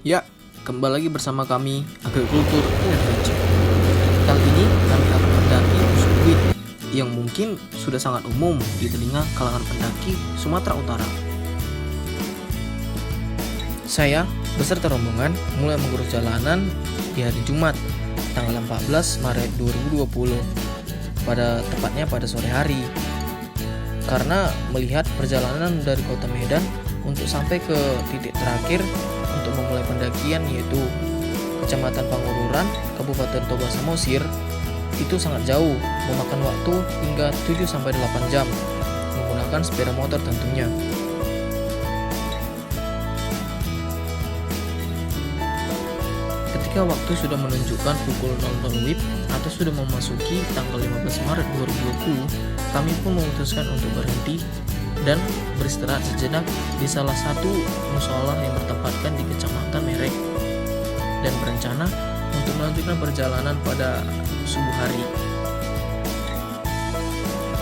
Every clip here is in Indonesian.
Ya, kembali lagi bersama kami Agrikultur Adventure. Kali ini kami akan mendaki Puso Bukit yang mungkin sudah sangat umum di telinga kalangan pendaki Sumatera Utara. Saya beserta rombongan mulai mengurus jalanan di hari Jumat tanggal 14 Maret 2020 tepatnya pada sore hari. Karena melihat perjalanan dari kota Medan untuk sampai ke titik terakhir untuk memulai pendakian yaitu Kecamatan Pangururan, Kabupaten Toba Samosir itu sangat jauh, memakan waktu hingga 7-8 jam menggunakan sepeda motor tentunya. Ketika waktu sudah menunjukkan pukul 00 WIB atau sudah memasuki tanggal 15 Maret 2020, kami pun memutuskan untuk berhenti dan beristirahat sejenak di salah satu musola yang bertempatkan di Kecamatan Merek dan berencana untuk melanjutkan perjalanan pada subuh hari.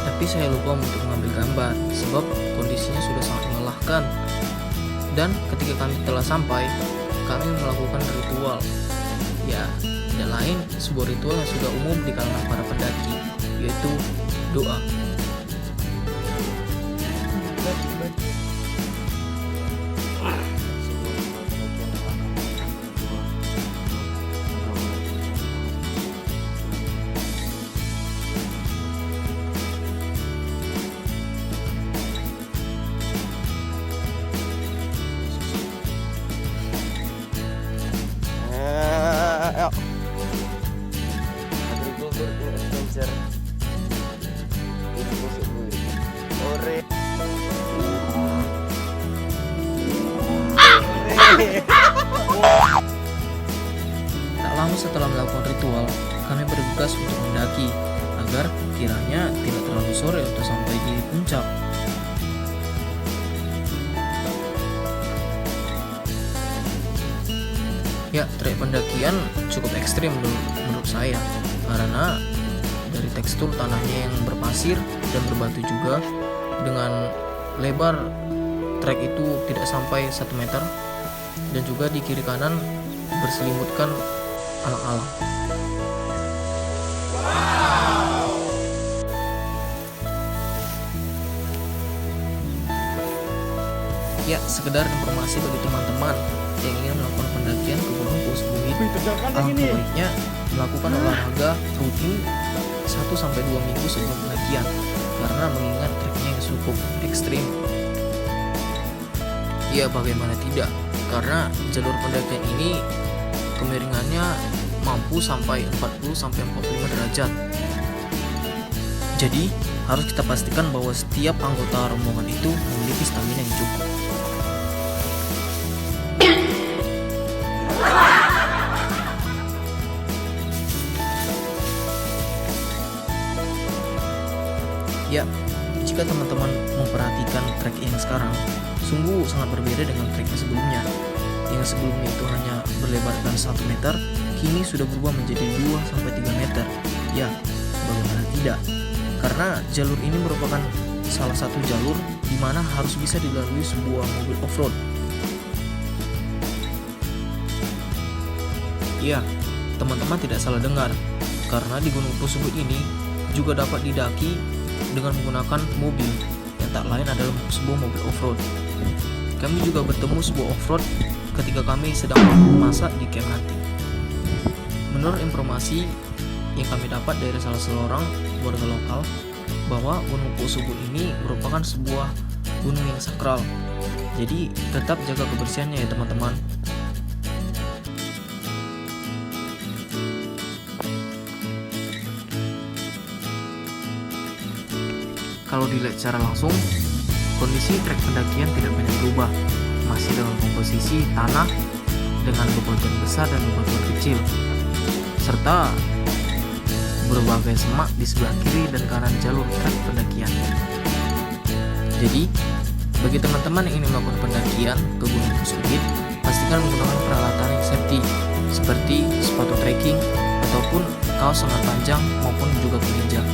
Tapi saya lupa untuk mengambil gambar sebab kondisinya sudah sangat melelahkan. Dan ketika kami telah sampai, kami melakukan ritual. Ya, tidak lain sebuah ritual yang sudah umum di kalangan para pendaki, yaitu doa. Agrikultur Adventure ini Puso Bukit. Ore. Tak lama setelah melakukan ritual, kami bergegas untuk mendaki agar kiranya tidak terlalu sore untuk sampai di puncak. Ya, trek pendakian cukup ekstrim menurut saya karena dari tekstur tanahnya yang berpasir dan berbatu juga, dengan lebar trek itu tidak sampai 1 meter, dan juga di kiri kanan berselimutkan alang-alang. Ya, sekedar informasi bagi teman-teman yang ingin melakukan pendakian ke Gunung Puso Bukit, alangkah baiknya melakukan olahraga rutin 1-2 minggu sebelum pendakian karena mengingat treknya yang cukup ekstrim. Ya, bagaimana tidak, karena jalur pendakian ini kemiringannya mampu sampai 40-45 derajat. Jadi harus kita pastikan bahwa setiap anggota rombongan itu memiliki stamina yang cukup. Ya, jika teman-teman memperhatikan trek yang sekarang, sungguh sangat berbeda dengan trek yang sebelumnya. Yang sebelumnya itu hanya berlebarkan 1 meter, kini sudah berubah menjadi 2-3 meter. Ya, bagaimana tidak? Karena jalur ini merupakan salah satu jalur di mana harus bisa dilalui sebuah mobil off-road. Ya, teman-teman tidak salah dengar, karena di Gunung Puso Bukit ini juga dapat didaki dengan menggunakan mobil yang tak lain adalah sebuah mobil off-road. Kami juga bertemu sebuah off-road ketika kami sedang masak di camp nanti. Menurut informasi yang kami dapat dari salah seorang warga lokal, bahwa Gunung Puso Bukit ini merupakan sebuah gunung yang sakral. Jadi tetap jaga kebersihannya ya teman-teman. Kalau dilihat secara langsung, kondisi trek pendakian tidak banyak berubah, masih dalam komposisi tanah dengan bebatuan besar dan bebatuan kecil, serta berbagai semak di sebelah kiri dan kanan jalur trek pendakian. Jadi, bagi teman-teman yang ingin melakukan pendakian ke Gunung Puso Bukit, pastikan menggunakan peralatan yang safety seperti sepatu trekking ataupun kaos lengan panjang maupun juga kemeja.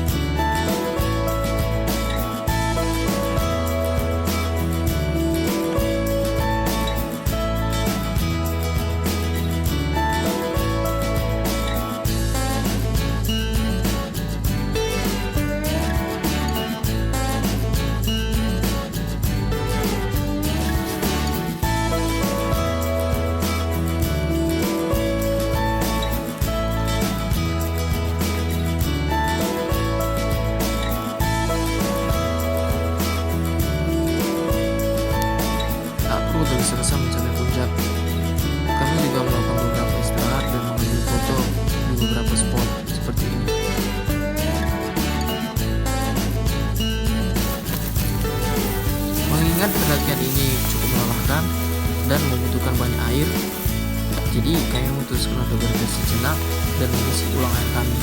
banyak air. Jadi kami memutuskan untuk berhenti sejenak dan mengisi ulang air kami.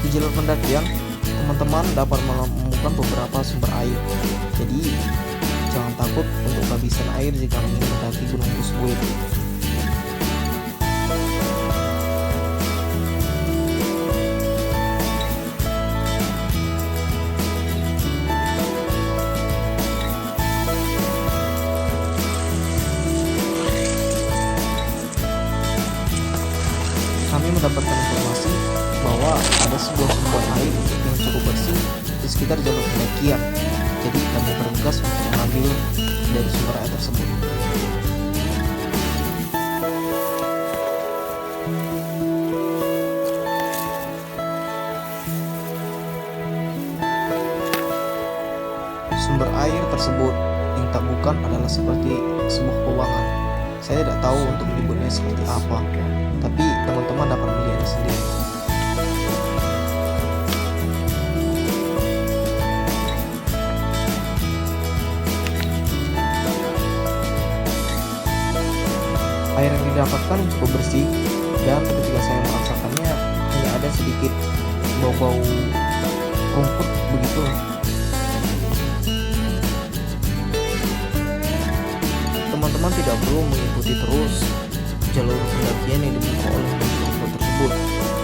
Di jalur pendakian, teman-teman dapat menemukan beberapa sumber air. Jadi jangan takut untuk kehabisan air jika ingin mendaki Gunung Pusbuit. Kami mendapatkan informasi bahwa ada sebuah sumber air yang cukup bersih di sekitar jalur pendakian. Jadi kami bergegas untuk mengambil dari sumber air tersebut. Sumber air tersebut yang tak bukan adalah seperti sebuah ruangan. Saya tidak tahu untuk menyebutnya seperti apa, tapi teman-teman dapat melihatnya sendiri. Air yang didapatkan cukup bersih, dan ketika saya merasakannya hanya ada sedikit bau-bau rumput begitu. Teman-teman tidak perlu mengikuti terus jalur pendakian yang dibuka oleh kelompok tersebut.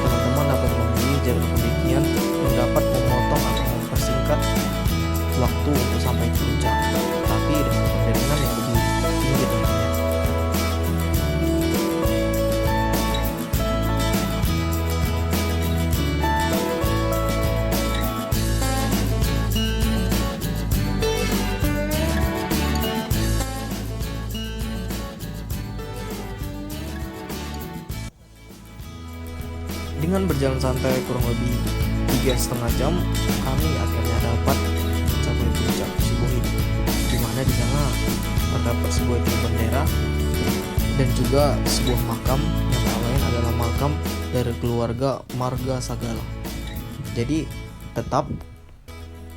Teman-teman dapat memilih jalur pendakian yang dapat memotong atau mempersingkat waktu untuk sampai ke puncak, tapi dengan pendakian yang lebih tinggi tentunya. Dengan berjalan santai kurang lebih 3,5 jam, kami akhirnya dapat mencapai puncak Pusbuit, di mana di sana terdapat sebuah tiang bendera dan juga sebuah makam yang tak lain adalah makam dari keluarga Marga Sagala. Jadi tetap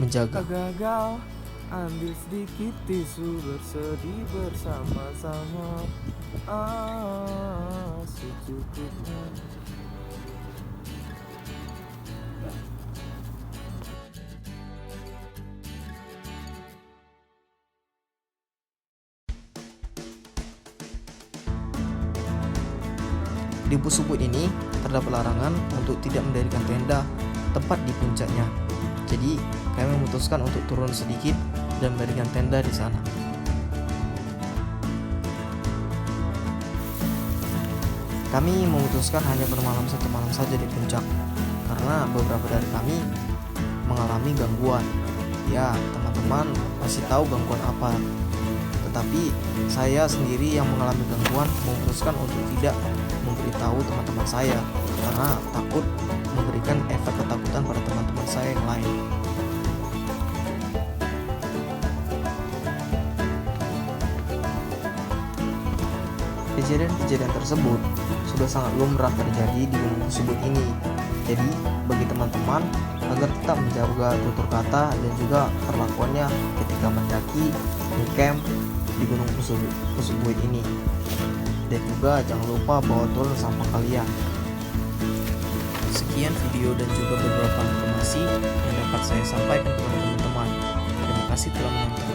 menjaga. Gagal, ambil sedikit tisu, bersedih bersama-sama. Secukupnya. Di Pusbuit ini terdapat larangan untuk tidak mendirikan tenda tepat di puncaknya. Jadi kami memutuskan untuk turun sedikit dan mendirikan tenda di sana. Kami memutuskan hanya bermalam 1 malam saja di puncak karena beberapa dari kami mengalami gangguan. Ya, teman-teman pasti tahu gangguan apa. Tetapi saya sendiri yang mengalami gangguan memutuskan untuk tidak memberitahu teman-teman saya karena takut memberikan efek ketakutan pada teman-teman saya yang lain. Kejadian-kejadian tersebut sudah sangat lumrah terjadi di Gunung Pusbuit ini. Jadi bagi teman-teman agar tetap menjaga tutur kata dan juga perlakuannya ketika mendaki di camp di Gunung Pusbuit ini. Dan juga jangan lupa bawa turun sampah kalian. Sekian video dan juga beberapa informasi yang dapat saya sampaikan kepada teman-teman. Terima kasih telah menonton.